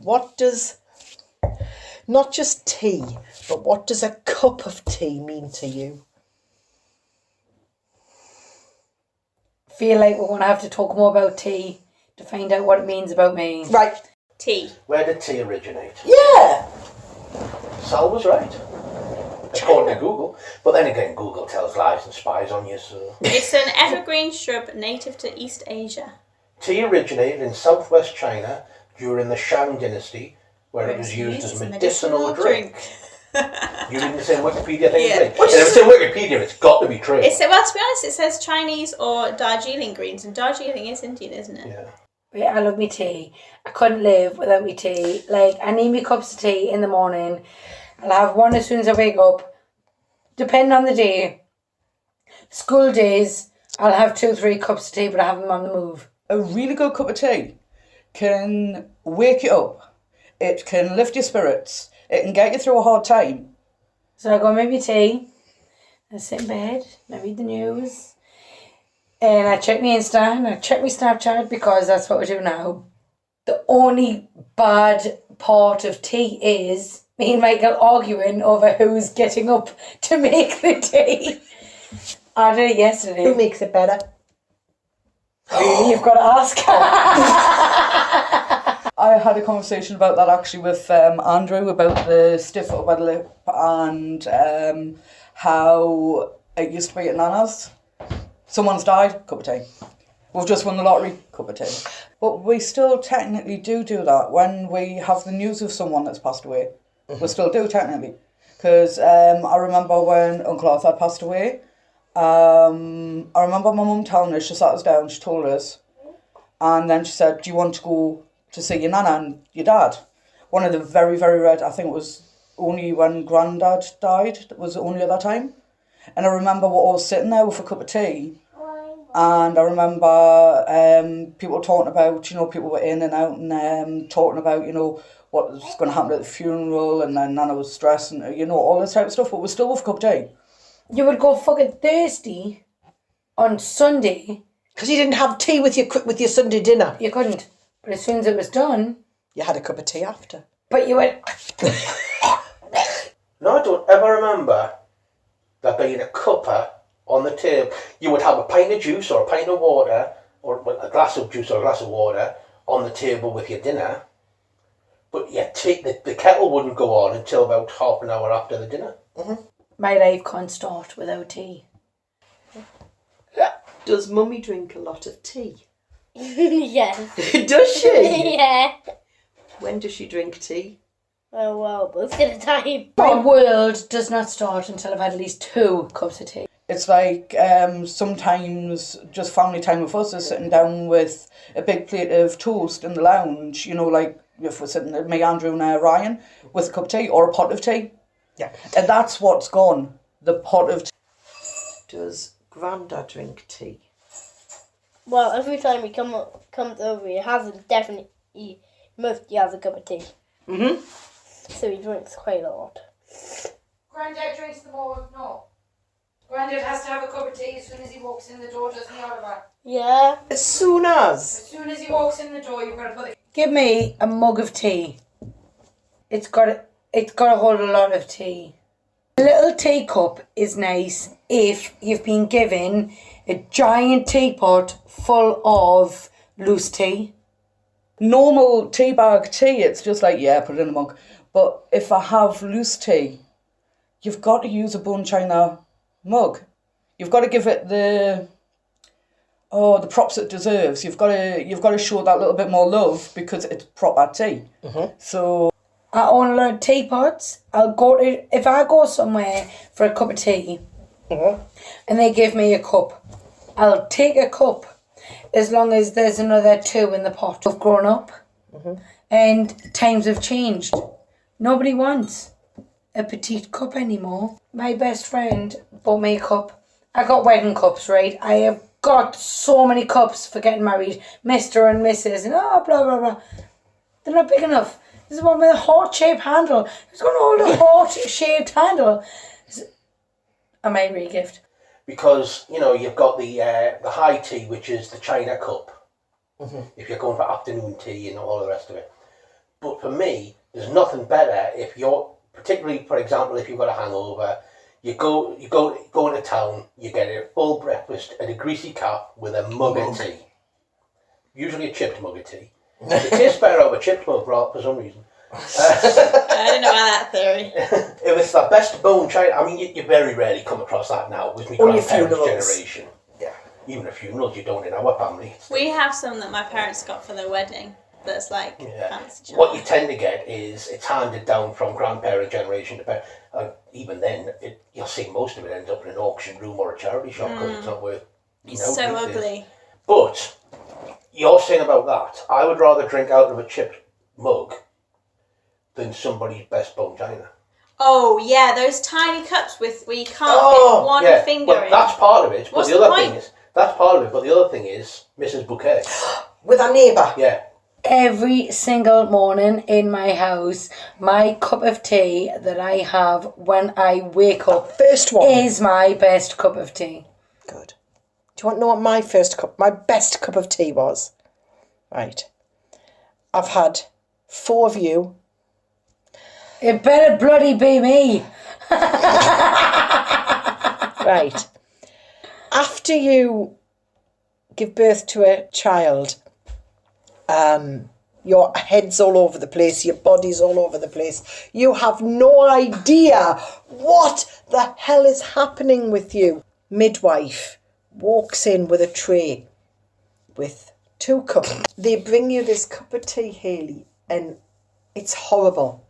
What does, not just tea, but what does a cup of tea mean to you? Feel like we're going to have to talk more about tea to find out what it means about me. Right. Tea. Where did tea originate? Yeah. Sal was right. According to Google. But then again, Google tells lies and spies on you, so... It's an evergreen shrub native to East Asia. Tea originated in southwest China during the Shang dynasty, where it was used as a medicinal drink. You reading the same Wikipedia thing as me? And if it's in Wikipedia, it's got to be true. Well, to be honest, it says Chinese or Darjeeling greens, and Darjeeling is Indian, isn't it? Yeah. Yeah, I love me tea. I couldn't live without me tea. Like, I need me cups of tea in the morning. I'll have one as soon as I wake up. Depending on the day. School days, I'll have 2-3 cups of tea, but I have them on the move. A really good cup of tea can wake you up. It can lift your spirits. It can get you through a hard time. So I go make me tea. I sit in bed. I read the news. And I check my Insta and I check my Snapchat because that's what we do now. The only bad part of tea is me and Michael arguing over who's getting up to make the tea. I did it yesterday. Who makes it better? Really, you've got to ask. I had a conversation about that actually with Andrew about the stiff upper lip and how it used to be at Nana's. Someone's died, cup of tea. We've just won the lottery, cup of tea. But we still technically do that when we have the news of someone that's passed away. We still do technically. Because I remember when Uncle Arthur passed away, I remember my mum telling us, she sat us down, she told us, and then she said, do you want to go to see your nana and your dad? One of the very, very rare, I think it was only when Grandad died, it was only at that time. And I remember we all sitting there with a cup of tea, and I remember people talking about, people were in and out and talking about, what was going to happen at the funeral, and then Nana was stressed and, all this type of stuff, but we're still with a cup of tea. You would go fucking thirsty on Sunday. Because you didn't have tea with your Sunday dinner. You couldn't. But as soon as it was done... You had a cup of tea after. But you went... No, I don't ever remember there being a cuppa on the table. You would have a pint of juice or a pint of water, or a glass of juice or a glass of water on the table with your dinner. But yeah, the kettle wouldn't go on until about half an hour after the dinner. Mm-hmm. My life can't start without tea. Does Mummy drink a lot of tea? Yeah. Does she? Yeah. When does she drink tea? Oh, well, most of the time. My world does not start until I've had at least 2 cups of tea. It's like sometimes just family time with us is sitting down with a big plate of toast in the lounge, like if we're sitting there, me, Andrew and Ryan, with a cup of tea or a pot of tea. Yeah. And that's what's gone, the pot of tea. Does Grandad drink tea? Well, every time he comes over, he mostly has a cup of tea. Mm-hmm. So he drinks quite a lot. Grandad drinks the most, no. Grandad has to have a cup of tea as soon as he walks in the door, doesn't he, Oliver? Yeah. As soon as? As soon as he walks in the door, you've got to put it... Give me a mug of tea. It's got to hold a lot of tea. A little teacup is nice if you've been given a giant teapot full of loose tea. Normal tea bag tea, it's just like, yeah, put it in a mug. But if I have loose tea, you've got to use a bone china mug. You've got to give it the props it deserves. You've got to show that little bit more love because it's proper tea. Mm-hmm. So I own a lot of teapots. If I go somewhere for a cup of tea, Mm-hmm. and they give me a cup, I'll take a cup as long as there's another 2 in the pot. I've grown up, and times have changed. Nobody wants a petite cup anymore. My best friend bought me a cup. I got wedding cups, right? I have got so many cups for getting married. Mr. and Mrs. and blah, blah, blah. They're not big enough. This is one with a heart-shaped handle. Who's going to hold a heart-shaped handle? I might re-gift. Because, you've got the high tea, which is the china cup. Mm-hmm. If you're going for afternoon tea and all the rest of it. But for me, there's nothing better if you're, particularly for example, if you've got a hangover, you go into town, you get a full breakfast at a greasy cap with a mug of tea, usually a chipped mug of tea. It tastes better out of a chipped mug for some reason. I don't know about that theory. It was the best bone china. I mean, you very rarely come across that now with my Only grandparents' funerals. generation. Yeah, even at funerals you don't in our family. We have some that my parents got for their wedding. That's like fancy china. What you tend to get is it's handed down from grandparent generation to parent. Even then, you'll see most of it ends up in an auction room or a charity shop because it's not worth. So ugly. But you're saying about that. I would rather drink out of a chipped mug than somebody's best bone china. Oh yeah, those tiny cups with where you can't fit one finger well, in. that's part of it. But What's the the other point? thing is that's part of it. But the other thing is Mrs. Bouquet. With our neighbour. Yeah. Every single morning in my house, my cup of tea that I have when I wake up First one. is my best cup of tea. Good. Do you want to know what my best cup of tea was? Right. I've had 4 of you. It better bloody be me. Right. After you give birth to a child, your head's all over the place, your body's all over the place. You have no idea what the hell is happening with you. Midwife walks in with a tray with 2 cups. They bring you this cup of tea, Hayley, and it's horrible.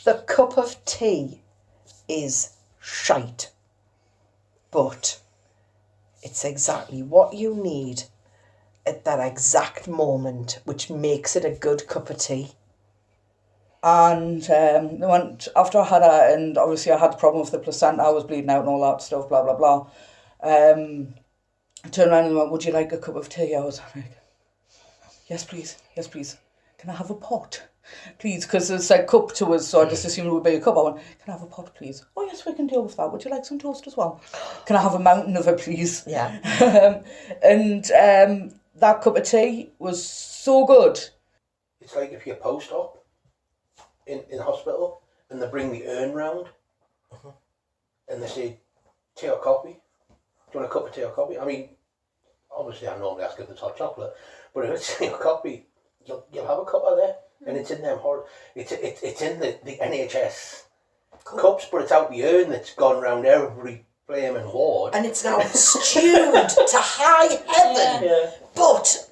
The cup of tea is shite. But it's exactly what you need at that exact moment, which makes it a good cup of tea. And after I had her, and obviously I had the problem with the placenta, I was bleeding out and all that stuff, blah, blah, blah. I turned around and went, would you like a cup of tea? I was like, yes, please. Yes, please. Can I have a pot? Please, because it's like cup to us, so I just assumed it would be a cup. I went, can I have a pot, please? Oh, yes, we can deal with that. Would you like some toast as well? Can I have a mountain of it, please? Yeah. And that cup of tea was so good. It's like if you're post-op in hospital and they bring the urn round and they say, tea or coffee? Do you want a cup of tea or coffee? I mean, obviously I normally ask if there's hot chocolate, but if it's tea or coffee, you'll have a cup of there. And it's in them it's in the NHS cups, but it's out the urn that's gone round every flaming ward. And it's now stewed to high heaven. Yeah. But,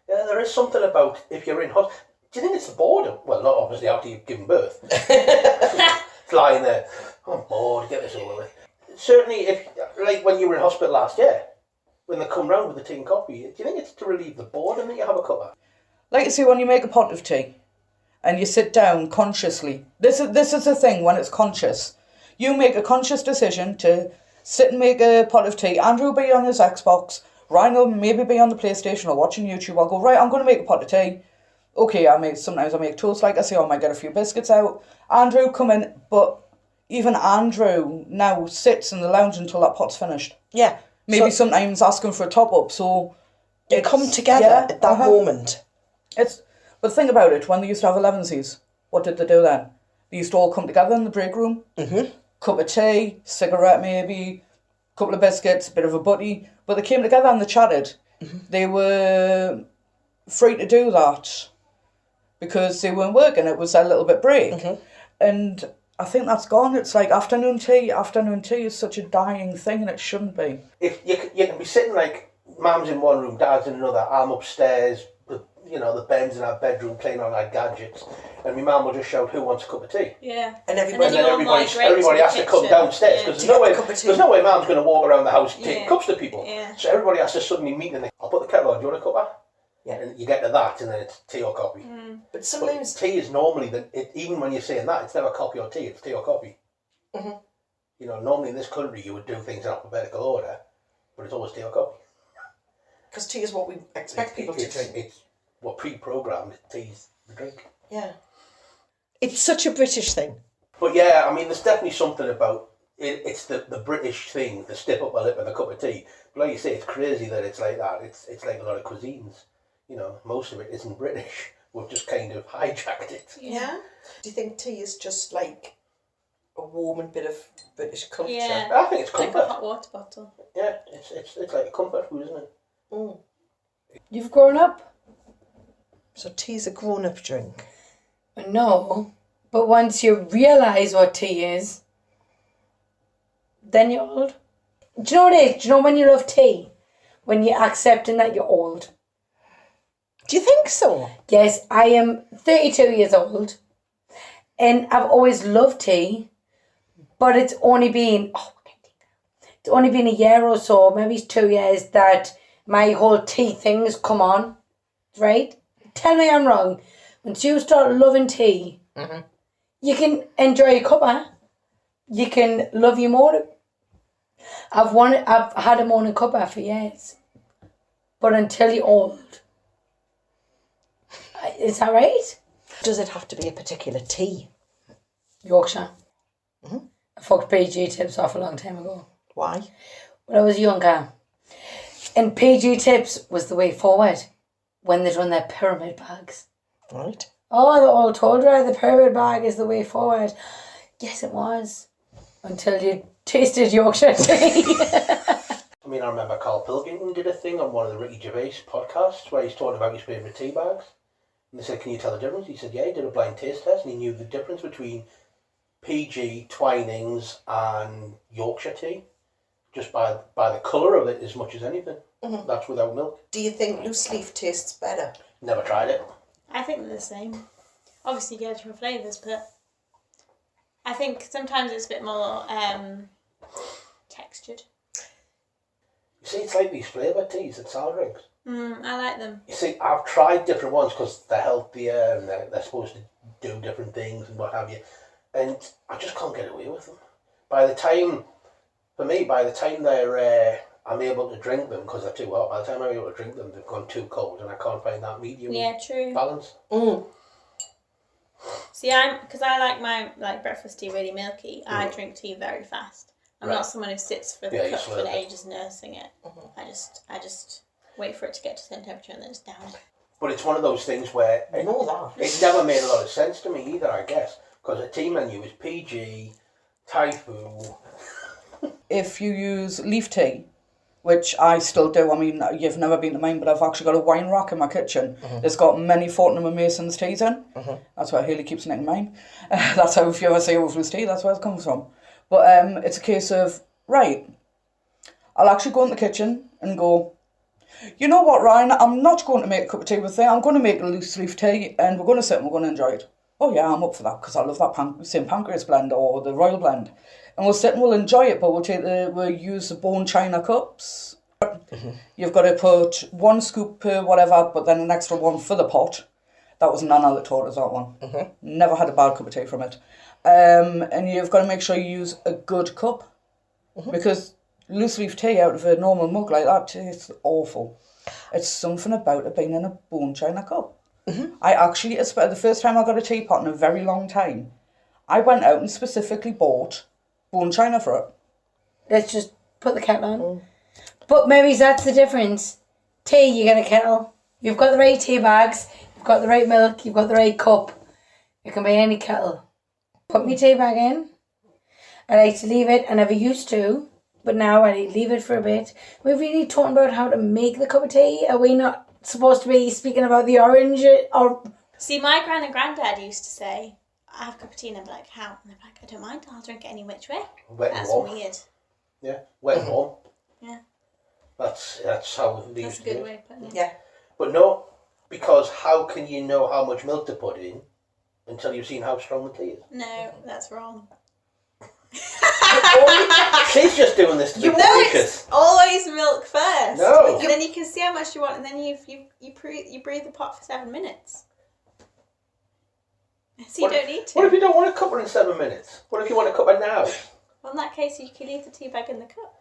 Yeah, there is something about if you're in hospital. Do you think it's the boredom? Well, not obviously after you've given birth. Flying there, I'm bored, get this over with. Certainly, if like when you were in hospital last year, when they come round with the tea and coffee, do you think it's to relieve the boredom that you have a cup of? Like you see, when you make a pot of tea and you sit down consciously, this is the thing when it's conscious. You make a conscious decision to sit and make a pot of tea. Andrew will be on his Xbox. Ryan will maybe be on the PlayStation or watching YouTube. I'll go, right, I'm going to make a pot of tea. Okay, sometimes I make toast, like I say, or I might get a few biscuits out. Andrew come in, but even Andrew now sits in the lounge until that pot's finished. yeah. Maybe So sometimes asking for a top-up, so... you come together at that moment. But think about it, when they used to have 11sies, what did they do then? They used to all come together in the break room, cup of tea, cigarette maybe, couple of biscuits, a bit of a butty, but they came together and they chatted. They were free to do that because they weren't working, it was a little bit break. And I think that's gone. It's like afternoon tea is such a dying thing and it shouldn't be. If you can be sitting like mum's in one room, dad's in another, I'm upstairs, the Ben's in our bedroom playing on our gadgets, and my mum will just shout, who wants a cup of tea? Yeah. And then everybody, you all migrate to everybody the has to come kitchen. downstairs Yeah. because To get a cup of tea. there's no way mum's going to walk around the house taking Yeah. cups to people. Yeah. So everybody has to suddenly meet and I'll put the kettle on, do you want a cuppa? Yeah. And you get to that and then it's tea or coffee. but But sometimes tea is normally, even when you're saying that, it's never coffee or tea, it's tea or coffee. Normally in this country you would do things in alphabetical order, but it's always tea or coffee. because tea is what we expect people to drink. It's we're pre-programmed, tea's the drink. Yeah. It's such a British thing. But yeah, I mean, there's definitely something about it. It's the British thing, the stiff upper lip and a cup of tea. But like you say, it's crazy that it's like that. It's like a lot of cuisines. Most of it isn't British. We've just kind of hijacked it. Yeah. Do you think tea is just like a warming bit of British culture? Yeah. I think it's Like a comfort. hot water bottle. Yeah, it's like a comfort food, isn't it? Mm. You've grown up? So tea's a grown-up drink. No. But once you realise what tea is, then you're old. Do you know what it is? Do you know when you love tea? When you're accepting that you're old. Do you think so? Yes, I am 32 years old and I've always loved tea, but it's only been a year or so, maybe 2 years, that my whole tea thing has come on, right? Tell me I'm wrong. Once you start loving tea, you can enjoy a cuppa. You can love your morning. I've had a morning cuppa for years, but until you're old. Is that right? Does it have to be a particular tea? Yorkshire. I fucked PG Tips off a long time ago. Why? When I was younger. And PG Tips was the way forward when they run their pyramid bags. Right. Oh, they all told her the pyramid bag is the way forward. Yes, it was. Until you tasted Yorkshire tea. I mean, I remember Carl Pilkington did a thing on one of the Ricky Gervais podcasts where he's talking about his favourite tea bags. And they said, can you tell the difference? He said, yeah, he did a blind taste test and he knew the difference between PG, Twinings and Yorkshire tea. Just by the colour of it as much as anything. That's without milk. Do you think loose leaf tastes better? Never tried it. I think they're the same. Obviously, you get different flavours, but I think sometimes it's a bit more textured. You see, it's like these flavoured teas at sour drinks. I like them. You see, I've tried different ones because they're healthier and they're supposed to do different things and what have you. And I just can't get away with them. By the time I'm able to drink them, because they're too hot, by the time I'm able to drink them, they've gone too cold and I can't find that medium True. balance. See, because I like my breakfast tea really milky. I drink tea very fast. I'm not someone who sits for the cup for ages nursing it. I just wait for it to get to a certain temperature and then just down it. But it's one of those things where I know that. it never made a lot of sense to me either, I guess, because the tea menu is PG, Taifu. If you use leaf tea, which I still do, I mean, you've never been to mine, but I've actually got a wine rack in my kitchen. It's got many Fortnum and Mason's teas in. That's why Haley keeps nicking mine. That's how, if you ever say overflows tea, that's where it comes from. But it's a case of, right, I'll actually go in the kitchen and go, you know what, Ryan, I'm not going to make a cup of tea with it. I'm going to make a loose leaf tea and we're going to sit and we're going to enjoy it. Oh yeah, I'm up for that because I love that St. Pancras blend or the Royal blend. And we'll sit and we'll enjoy it, but we'll use the bone china cups. You've got to put 1 scoop per whatever, but then an extra one for the pot. That was Nana that taught us that one. Never had a bad cup of tea from it. And you've got to make sure you use a good cup. Because loose leaf tea out of a normal mug like that tastes awful. It's something about it being in a bone china cup. I actually, the first time I got a teapot in a very long time, I went out and specifically bought bone china for it. Let's just put the kettle on. But maybe that's the difference. Tea, you get a kettle. You've got the right tea bags. You've got the right milk. You've got the right cup. It can be any kettle. Put my tea bag in. I like to leave it. I never used to. But now I leave it for a bit. We're really talking about how to make the cup of tea. Are we not supposed to be speaking about the orange or... See, my gran and granddad used to say, I have a cup of tea, and I'd be like, how? And they'd be like, I don't mind, I'll drink it any which way. Wet and That's warm. weird. Yeah, wet and warm. Yeah. That's how they That's used a to do good it. way of putting it. Yeah. But no, because how can you know how much milk to put in until you've seen how strong the tea is? No, that's wrong. She's just doing this to be You know gracious. it's always milk first. No. And then you can see how much you want, and then you breathe the pot for 7 minutes. So you don't need to. What if you don't want a cuppa in 7 minutes? What if you want a cuppa now? Well, in that case, you can leave the tea bag in the cup.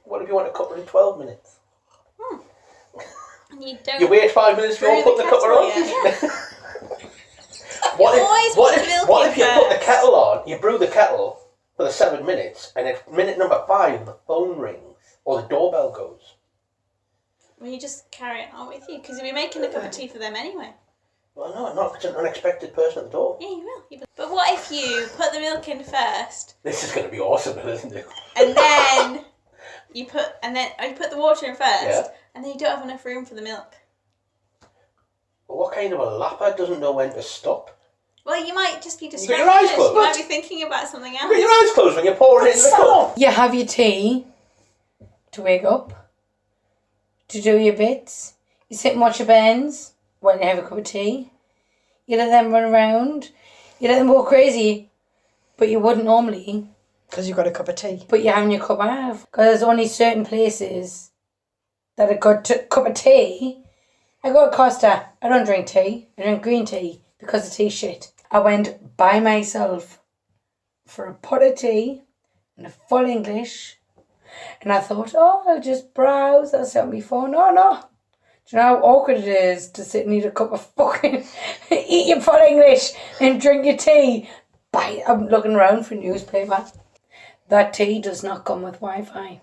What if you want a cuppa in 12 minutes? And you don't. You wait 5 minutes before brew putting the the cuppa on? kettle, yeah. What always if, put the milk what in if you put the first? kettle on, you brew the kettle for the 7 minutes, and at minute number 5, the phone rings, or the doorbell goes? Well, you just carry it on with you, because you'll be making a cup of tea for them anyway. Well, no, not. It's an unexpected person at the door. Yeah, you will. But what if you put the milk in first, This is going to be awesome, isn't it? and then you put the water in first, Yeah. and then you don't have enough room for the milk? But what kind of a lapper doesn't know when to stop? Well, you might just be got distracted. your eyes closed. You might be thinking about something else. You've got your eyes closed when you're pouring it in the cup. You have your tea to wake up, to do your bits. You sit and watch your bands when you have a cup of tea. You let them run around. You let them go crazy, but you wouldn't normally. Because you've got a cup of tea. But you're having your cup of. Because there's only certain places that a good cup of tea. I go to Costa. I don't drink tea. I drink green tea because the tea's shit. I went by myself for a pot of tea in a full English. And I thought, oh, I'll just browse. I'll set on my phone. No. Do you know how awkward it is to sit and eat a cup of fucking... eat your full English and drink your tea? I'm looking around for a newspaper. That tea does not come with Wi-Fi.